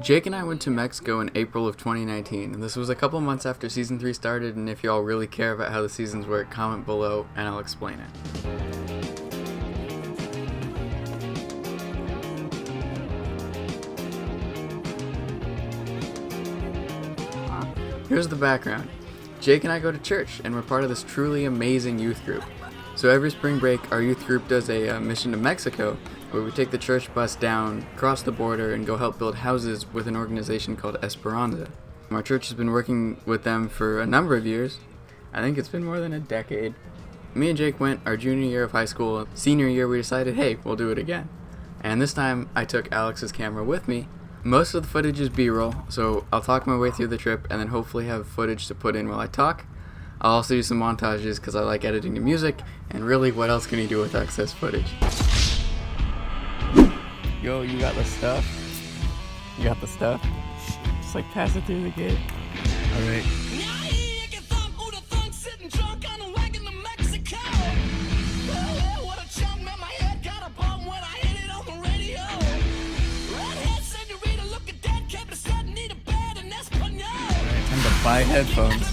Jake and I went to Mexico in April of 2019, and this was a couple months after Season 3 started, and if y'all really care about how the seasons work, comment below and I'll explain it. Here's the background. Jake and I go to church, and we're part of this truly amazing youth group. So every spring break, our youth group does a mission to Mexico, where we take the church bus down, cross the border, and go help build houses with an organization called Esperanza. Our church has been working with them for a number of years. I think it's been more than a decade. Me and Jake went our junior year of high school. Senior year, we decided, hey, we'll do it again. And this time, I took Alex's camera with me. Most of the footage is B-roll, so I'll talk my way through the trip and then hopefully have footage to put in while I talk. I'll also do some montages because I like editing the music, and really, what else can you do with excess footage? Yo, you got the stuff? You got the stuff? Just like pass it through the gate. Alright. Time to buy headphones.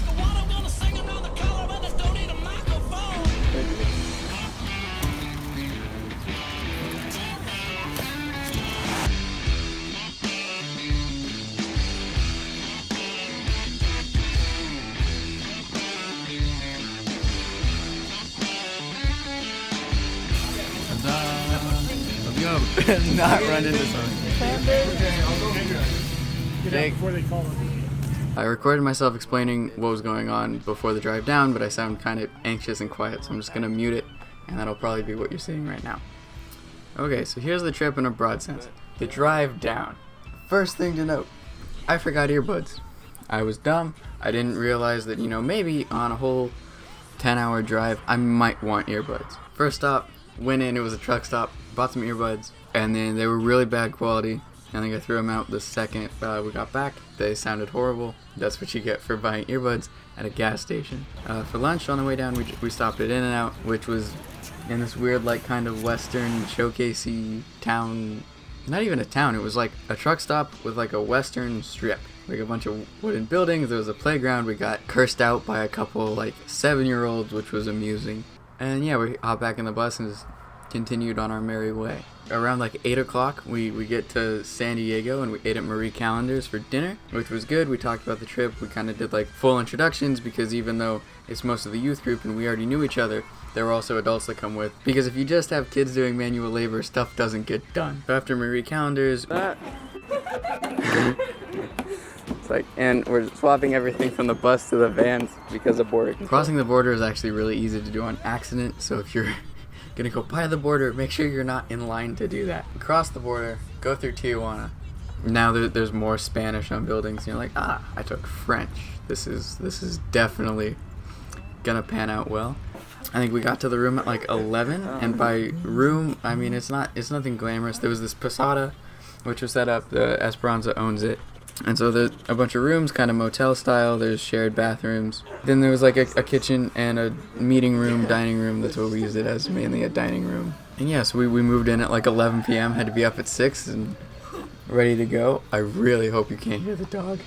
Not run into something. Jake. I recorded myself explaining what was going on before the drive down, but I sound kind of anxious and quiet, so I'm just going to mute it, and that'll probably be what you're seeing right now. Okay, so here's the trip in a broad sense. The drive down. First thing to note, I forgot earbuds. I was dumb. I didn't realize that, maybe on a whole 10-hour drive, I might want earbuds. First stop, went in, it was a truck stop, bought some earbuds, and then they were really bad quality. I think I threw them out the second we got back. They sounded horrible. That's what you get for buying earbuds at a gas station. For lunch on the way down, we stopped at In-N-Out, which was in this weird, kind of western showcasey town. Not even a town, it was like a truck stop with a western strip. Like a bunch of wooden buildings, there was a playground. We got cursed out by a couple 7-year-olds, which was amusing. And yeah, we hopped back in the bus and just continued on our merry way. Around 8 o'clock, we get to San Diego, and we ate at Marie Callender's for dinner, which was good. We talked about the trip. We kind of did full introductions, because even though it's most of the youth group and we already knew each other, there were also adults that come with. Because if you just have kids doing manual labor, stuff doesn't get done. So after Marie Callender's, and we're swapping everything from the bus to the vans because of border control. Crossing the border is actually really easy to do on accident, so if you're gonna go by the border, make sure you're not in line to do that. Cross the border, go through Tijuana. Now there's more Spanish on buildings, and you're like, I took French. This is definitely gonna pan out well. I think we got to the room at 11, and by room, I mean it's nothing glamorous. There was this posada, which was set up. The Esperanza owns it. And so there's a bunch of rooms, kind of motel style. There's shared bathrooms. Then there was a kitchen and a meeting room, dining room. That's what we used it as, mainly a dining room. And yeah, so we moved in at 11 p.m. Had to be up at 6 and ready to go. I really hope you can't hear the dog.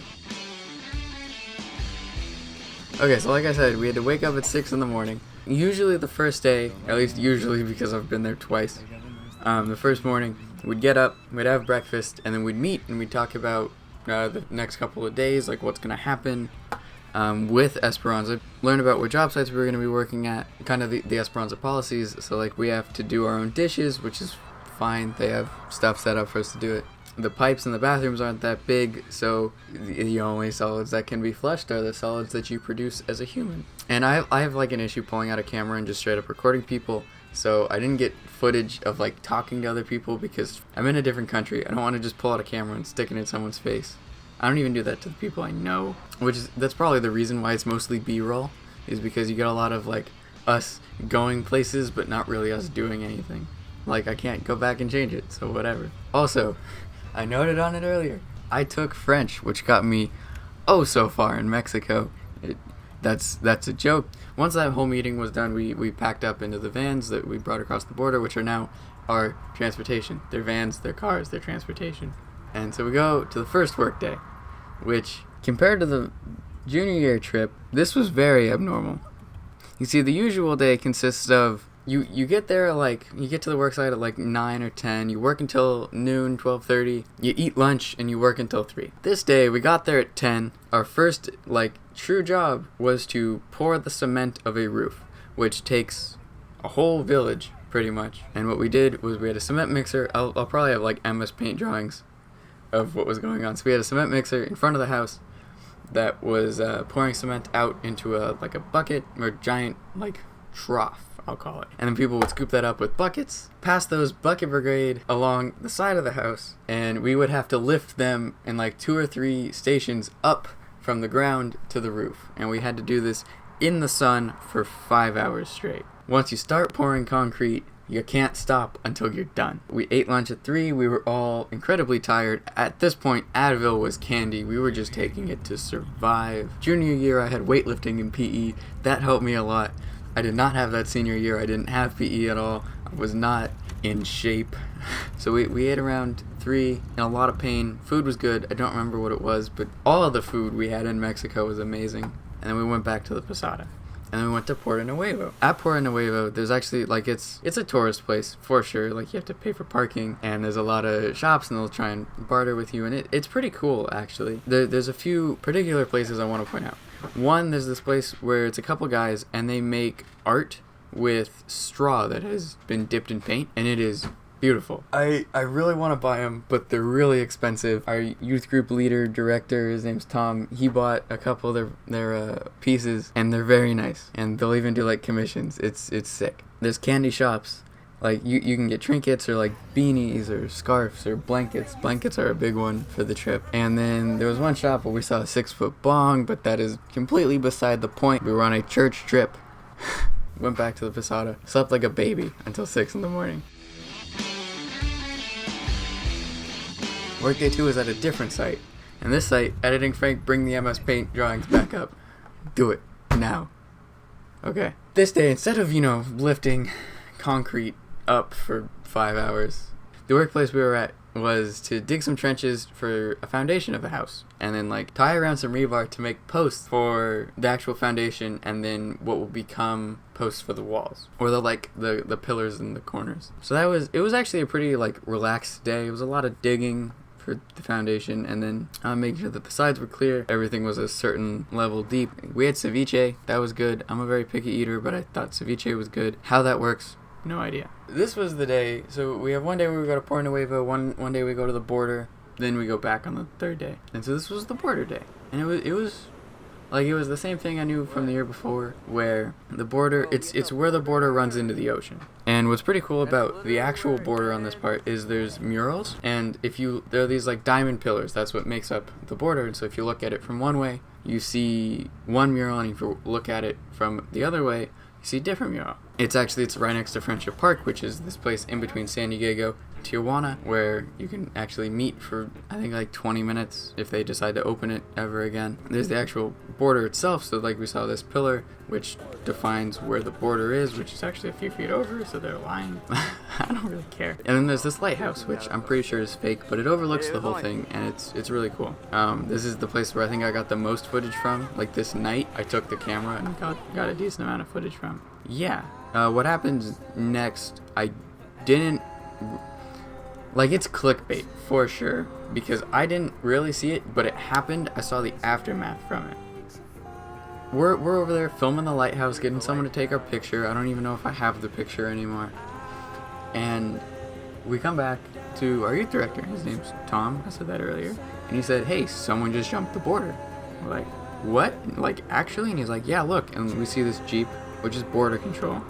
Okay, so like I said, we had to wake up at 6 in the morning. Usually the first day, at least usually because I've been there twice, the first morning, we'd get up, we'd have breakfast, and then we'd meet and we'd talk about the next couple of days, what's going to happen with Esperanza, learn about what job sites we were going to be working at, kind of the Esperanza policies. So we have to do our own dishes, which is fine. They have stuff set up for us to do it. The pipes in the bathrooms aren't that big, so the only solids that can be flushed are the solids that you produce as a human. And I have an issue pulling out a camera and just straight up recording people. So I didn't get footage of talking to other people because I'm in a different country. I don't want to just pull out a camera and stick it in someone's face. I don't even do that to the people I know, that's probably the reason why it's mostly B-roll, is because you get a lot of us going places but not really us doing anything. I can't go back and change it, so whatever. Also, I noted on it earlier, I took French, which got me so far in Mexico. That's a joke. Once that whole meeting was done, we packed up into the vans that we brought across the border, which are now our transportation. They're vans, they're cars, they're transportation. And so we go to the first work day, which compared to the junior year trip, this was very abnormal. You see, the usual day consists of you get there you get to the work site at like 9 or 10, you work until noon, 12:30, you eat lunch, and you work until 3. This day, we got there at 10. Our first, true job was to pour the cement of a roof, which takes a whole village, pretty much. And what we did was we had a cement mixer. I'll probably have MS Paint drawings of what was going on. So we had a cement mixer in front of the house that was pouring cement out into a bucket or giant trough, I'll call it. And then people would scoop that up with buckets, pass those bucket brigade along the side of the house, and we would have to lift them in 2 or 3 stations up from the ground to the roof. And we had to do this in the sun for 5 hours straight. Once you start pouring concrete, you can't stop until you're done. We ate lunch at 3. We were all incredibly tired. At this point, Advil was candy. We were just taking it to survive. Junior year, I had weightlifting in PE. That helped me a lot. I did not have that senior year. I didn't have PE at all. I was not in shape. So we ate around 3 in a lot of pain. Food was good. I don't remember what it was, but all of the food we had in Mexico was amazing. And then we went back to the Posada. And then we went to Puerto Nuevo. At Puerto Nuevo, there's actually, it's a tourist place, for sure. You have to pay for parking, and there's a lot of shops, and they'll try and barter with you, and it's pretty cool, actually. There's a few particular places I want to point out. One, there's this place where it's a couple guys, and they make art with straw that has been dipped in paint, and it is beautiful. I really want to buy them, but they're really expensive. Our youth group leader, director, his name's Tom, he bought a couple of their pieces, and they're very nice. And they'll even do commissions. It's sick. There's candy shops. You can get trinkets or beanies or scarves or blankets. Blankets are a big one for the trip. And then there was one shop where we saw a 6-foot bong, but that is completely beside the point. We were on a church trip. Went back to the Posada. Slept like a baby until 6 in the morning. Workday 2 is at a different site. And this site, editing Frank, bring the MS Paint drawings back up. Do it. Now. Okay. This day, instead of, lifting concrete up for 5 hours, the workplace we were at was to dig some trenches for a foundation of the house. And then, tie around some rebar to make posts for the actual foundation, and then what will become posts for the walls. Or the pillars in the corners. So it was actually a pretty, relaxed day. It was a lot of digging for the foundation, and then making sure that the sides were clear. Everything was a certain level deep. We had ceviche. That was good. I'm a very picky eater, but I thought ceviche was good. How that works, no idea. This was the day. So we have one day where we go to Puerto Nuevo, one day we go to the border, then we go back on the 3rd day. And so this was the border day. And it was the same thing I knew from the year before, where the border, it's where the border runs into the ocean. And what's pretty cool about the actual border on this part is there's murals, and there are these diamond pillars. That's what makes up the border. And so if you look at it from one way, you see one mural, and if you look at it from the other way, you see a different mural. It's right next to Friendship Park, which is this place in between San Diego and Tijuana, where you can actually meet for, I think, 20 minutes if they decide to open it ever again. There's the actual border itself, so we saw this pillar, which defines where the border is, which is actually a few feet over, so they're lying. I don't really care. And then there's this lighthouse, which I'm pretty sure is fake, but it overlooks the whole thing, and it's really cool. This is the place where I think I got the most footage from. This night, I took the camera and got a decent amount of footage from. Yeah. What happens next, I didn't... it's clickbait, for sure, because I didn't really see it, but it happened. I saw the aftermath from it. We're over there filming the lighthouse, getting someone to take our picture. I don't even know if I have the picture anymore. And we come back to our youth director. His name's Tom. I said that earlier. And he said, hey, someone just jumped the border. We're like, what? Actually? And he's like, yeah, look. And we see this Jeep, which is border control,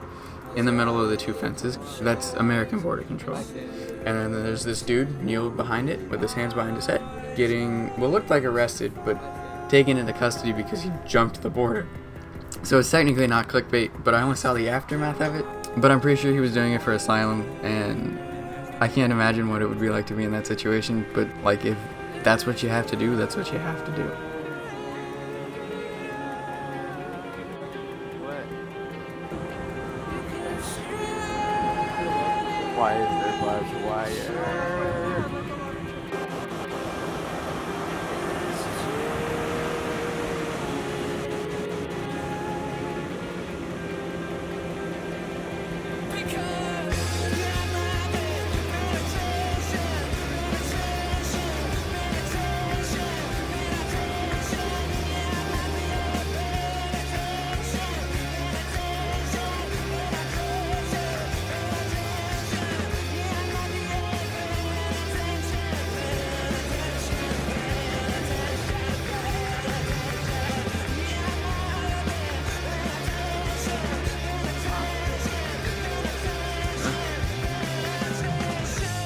in the middle of the 2 fences. That's American border control. And then there's this dude kneeled behind it with his hands behind his head, getting what looked like arrested, but taken into custody because he jumped the border. So it's technically not clickbait, but I only saw the aftermath of it. But I'm pretty sure he was doing it for asylum, and I can't imagine what it would be like to be in that situation. But if that's what you have to do, that's what you have to do. Why is there barbed wire?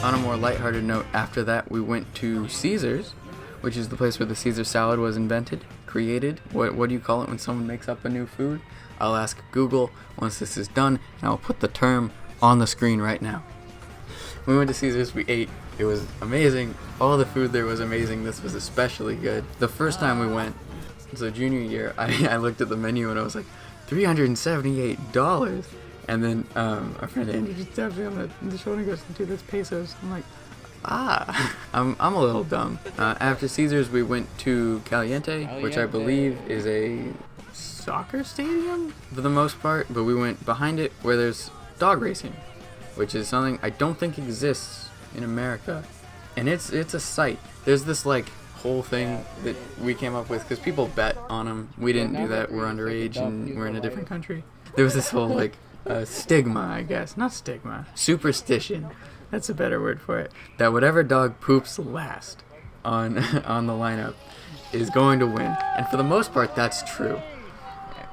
on a more lighthearted note, after that we went to Caesar's, which is the place where the Caesar salad was invented, created. What do you call it when someone makes up a new food? I'll ask Google once this is done, and I'll put the term on the screen right now. We went to Caesar's, we ate. It was amazing. All the food there was amazing. This was especially good. The first time we went, so junior year, I looked at the menu and I was like, $378. And then our friend Andy just taps me on the shoulder and goes, dude, that's pesos. I'm like, I'm a little dumb. After Caesar's, we went to Caliente, which I believe is a soccer stadium for the most part, but we went behind it where there's dog racing, which is something I don't think exists in America, and it's a sight. There's this like whole thing that we came up with because people bet on them. We didn't do that. We're underage and we're in a different country. There was this whole like stigma, I guess, not stigma, superstition. That's a better word for it. That whatever dog poops last on on the lineup is going to win, and for the most part, that's true.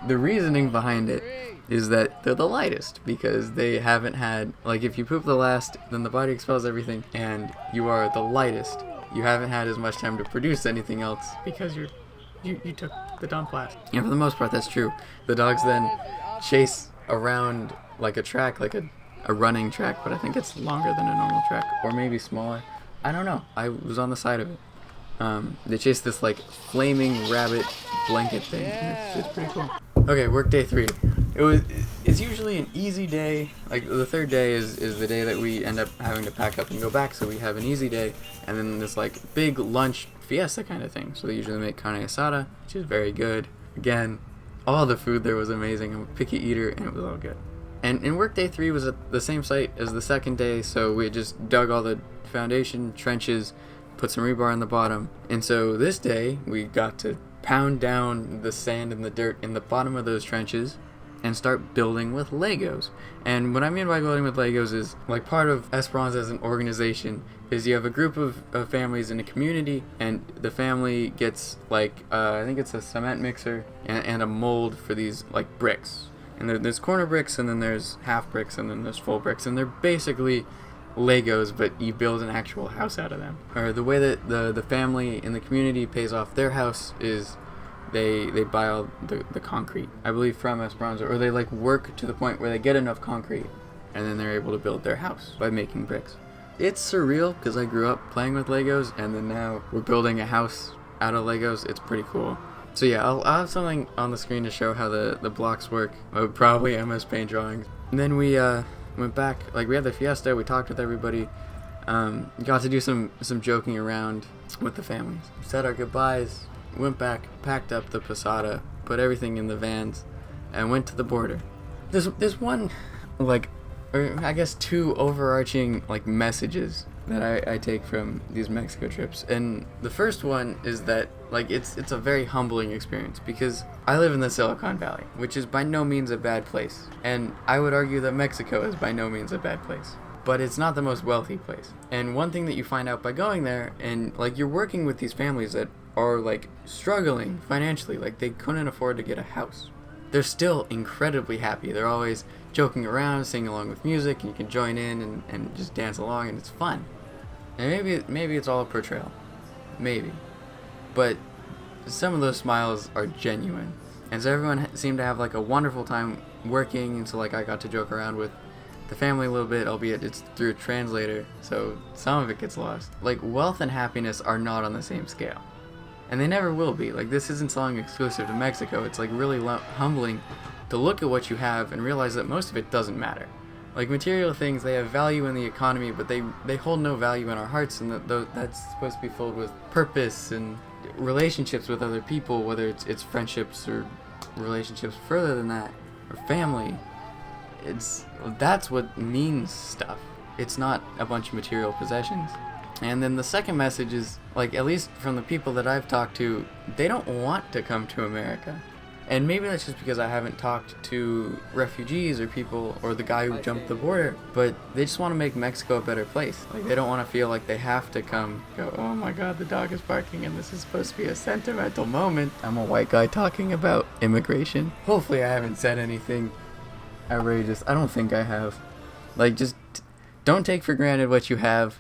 The reasoning behind it is that they're the lightest because they haven't had, like, if you poop the last, then the body expels everything, and you are the lightest. You haven't had as much time to produce anything else because you took the dump last. And for the most part, that's true. The dogs then chase around like a track, like a running track, but I think it's longer than a normal track, or maybe smaller. I don't know. I was on the side of it. They chase this like flaming rabbit blanket thing. It's pretty cool. Okay, work day 3. It's usually an easy day. Like the third day is the day that we end up having to pack up and go back, so we have an easy day, and then this like big lunch fiesta kind of thing. So they usually make carne asada, which is very good. Again, all the food there was amazing. I'm a picky eater, and it was all good. And work day 3 was at the same site as the second day, so we just dug all the foundation trenches, put some rebar on the bottom, and so this day we got to pound down the sand and the dirt in the bottom of those trenches and start building with Legos. And what I mean by building with Legos is, like, part of Esperanza as an organization is you have a group of families in a community, and the family gets like I think it's a cement mixer and a mold for these like bricks. And there's corner bricks, and then there's half bricks, and then there's full bricks, and they're basically Legos, but you build an actual house out of them. Or the way that the family in the community pays off their house is they buy all the concrete, I believe, from Esperanza, or they like work to the point where they get enough concrete, and then they're able to build their house by making bricks. It's surreal because I grew up playing with Legos, and then now we're building a house out of Legos. It's pretty cool. So yeah, I'll have something on the screen to show how the blocks work. Probably MS Paint drawings. And then we went back, like we had the fiesta, we talked with everybody, got to do some joking around with the families. Said our goodbyes, went back, packed up the posada, put everything in the vans, and went to the border. There's one, like, or I guess 2 overarching like messages that I take from these Mexico trips. And the first one is that like it's a very humbling experience because I live in the Silicon Valley, which is by no means a bad place. And I would argue that Mexico is by no means a bad place. But it's not the most wealthy place. And one thing that you find out by going there, and like you're working with these families that are like struggling financially, like they couldn't afford to get a house. They're still incredibly happy. They're always joking around, singing along with music, and you can join in and just dance along, and it's fun. And maybe it's all a portrayal. Maybe. But some of those smiles are genuine. And so everyone seemed to have like a wonderful time working, and so like I got to joke around with the family a little bit, albeit it's through a translator, so some of it gets lost. Like, wealth and happiness are not on the same scale. And they never will be. Like, this isn't something exclusive to Mexico. It's like really humbling to look at what you have and realize that most of it doesn't matter. Like, material things, they have value in the economy, but they hold no value in our hearts, and that's supposed to be filled with purpose and relationships with other people, whether it's friendships or relationships further than that, or family. That's what means stuff. It's not a bunch of material possessions. And then the second message is, like, at least from the people that I've talked to, they don't want to come to America. And maybe that's just because I haven't talked to refugees or people, or the guy who jumped the border, but they just want to make Mexico a better place. Like, they don't want to feel like they have to come, go, oh my god, the dog is barking and this is supposed to be a sentimental moment. I'm a white guy talking about immigration. Hopefully I haven't said anything outrageous. I don't think I have. Like, just don't take for granted what you have,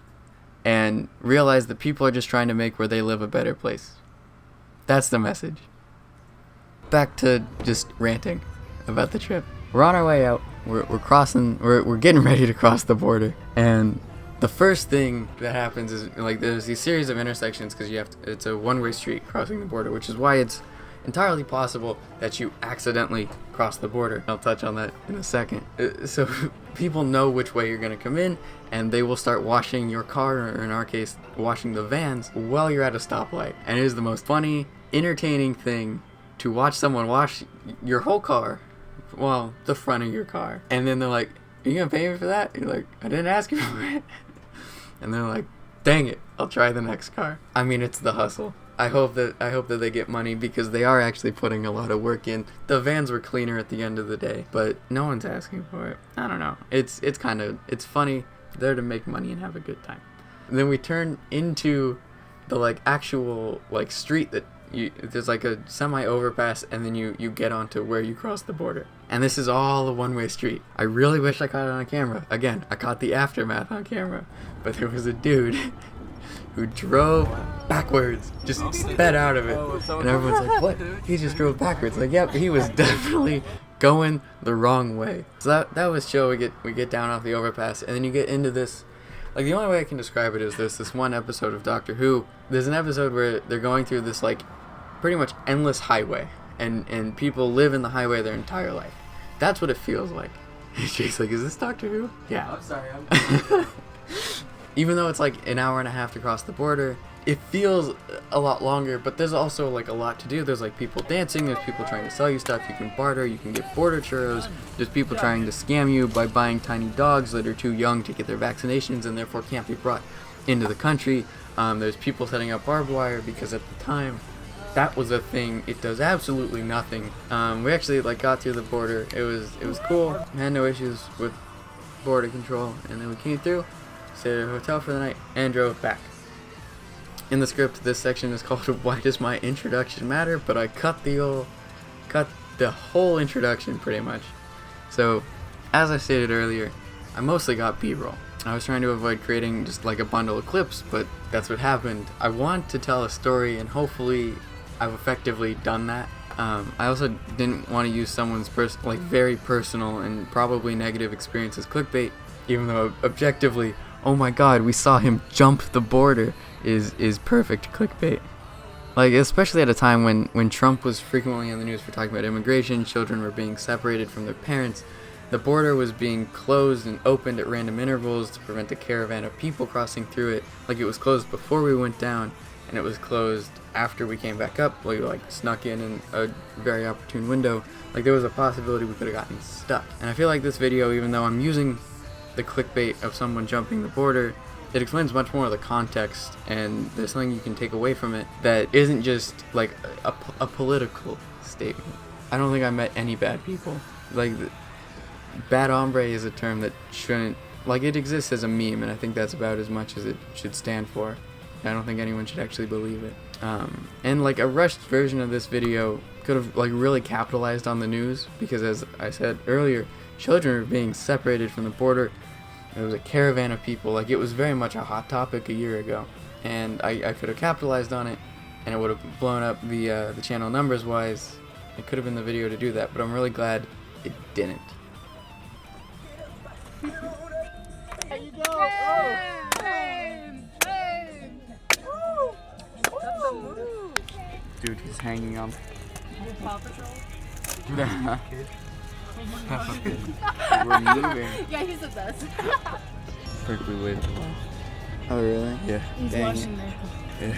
and realize that people are just trying to make where they live a better place. That's the message. Back to just ranting about the trip. We're on our way out. We're crossing. We're getting ready to cross the border, and the first thing that happens is like there's these series of intersections because it's a one-way street crossing the border, which is why it's entirely possible that you accidentally cross the border. I'll touch on that in a second. So people know which way you're going to come in, and they will start washing your car, or in our case, washing the vans, while you're at a stoplight. And it is the most funny, entertaining thing to watch someone wash your whole car, well, the front of your car. And then they're like, are you going to pay me for that? You're like, I didn't ask you for it. And they're like, dang it, I'll try the next car. I mean, it's the hustle. I hope that they get money because they are actually putting a lot of work in. The vans were cleaner at the end of the day, but no one's asking for it. I don't know. It's funny. They're to make money and have a good time. And then we turn into the like actual like street that there's like a semi overpass, and then you get onto where you cross the border. And this is all a one-way street. I really wish I caught it on camera. Again, I caught the aftermath on camera, but there was a dude who drove backwards, just sped out of it. And everyone's like, what? He just drove backwards. Like, yep, he was definitely going the wrong way. So that was chill. We get down off the overpass, and then you get into this, like, the only way I can describe it is there's this one episode of Doctor Who. There's an episode where they're going through this, like, pretty much endless highway, and people live in the highway their entire life. That's what it feels like. Jake's like, is this Doctor Who? Yeah. I'm sorry. Even though it's like an hour and a half to cross the border, it feels a lot longer, but there's also like a lot to do. There's like people dancing, there's people trying to sell you stuff, you can barter, you can get border churros, there's people trying to scam you by buying tiny dogs that are too young to get their vaccinations and therefore can't be brought into the country. There's people setting up barbed wire because at the time that was a thing. It does absolutely nothing. We actually like got through the border. It was cool. Had no issues with border control, and then we came through, stayed at a hotel for the night, and drove back. In the script, this section is called "Why Does My Introduction Matter?" But I cut the whole introduction pretty much. So, as I stated earlier, I mostly got B-roll. I was trying to avoid creating just like a bundle of clips, but that's what happened. I want to tell a story, and hopefully I've effectively done that. I also didn't want to use someone's very personal and probably negative experience as clickbait, even though objectively, oh my god, we saw him jump the border is perfect clickbait. Like, especially at a time when Trump was frequently in the news for talking about immigration, children were being separated from their parents, the border was being closed and opened at random intervals to prevent a caravan of people crossing through it. Like, it was closed before we went down, and it was closed after we came back up. We like snuck in a very opportune window. Like, there was a possibility we could have gotten stuck. And I feel like this video, even though I'm using the clickbait of someone jumping the border, it explains much more of the context, and there's something you can take away from it that isn't just like a political statement. I don't think I met any bad people. Like, bad hombre is a term that shouldn't, like, it exists as a meme, and I think that's about as much as it should stand for. I don't think anyone should actually believe it. And like a rushed version of this video could have like really capitalized on the news, because as I said earlier, children were being separated from the border. There was a caravan of people. Like, it was very much a hot topic a year ago, and I could have capitalized on it, and it would have blown up the channel numbers wise. It could have been the video to do that, but I'm really glad it didn't. There you go. Dude, he's hanging on. Paw Patrol? We're moving. Yeah, he's the best. Perfectly waited. Oh, really? Yeah. He's Dang washing it. there.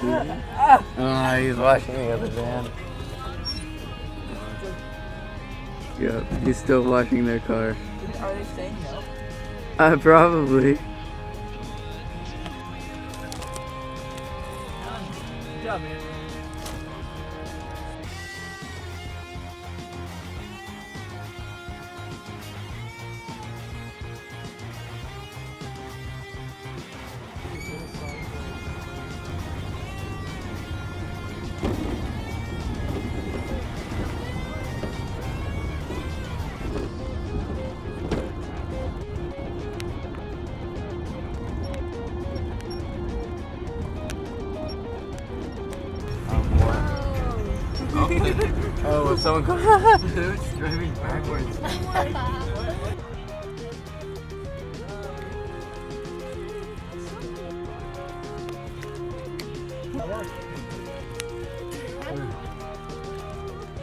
Yeah. Oh, he's washing the other van. Yep, he's still washing their car. Are they saying no? Probably. Good job, man. Oh, if someone comes. Dude's driving backwards.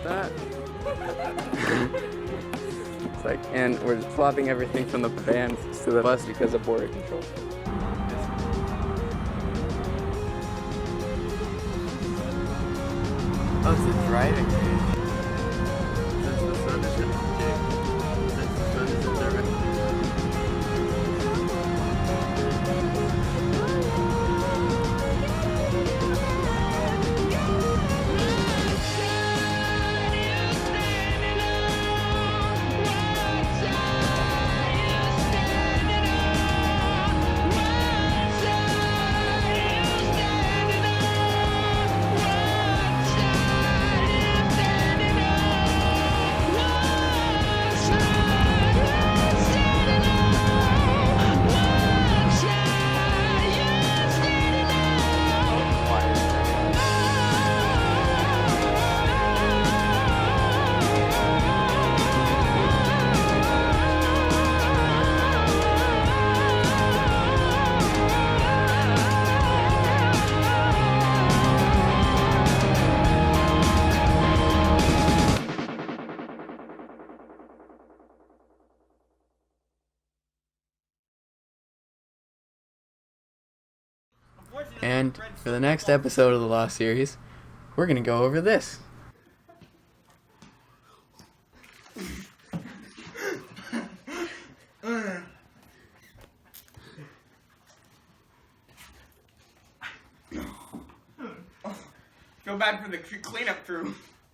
That. It's like, and we're swapping everything from the vans to the bus because of border control. Oh, it's a driving range. Since the sun is in Since the sun is in there. And for the next episode of the Lost series, we're gonna go over this. Feel bad for the cleanup crew.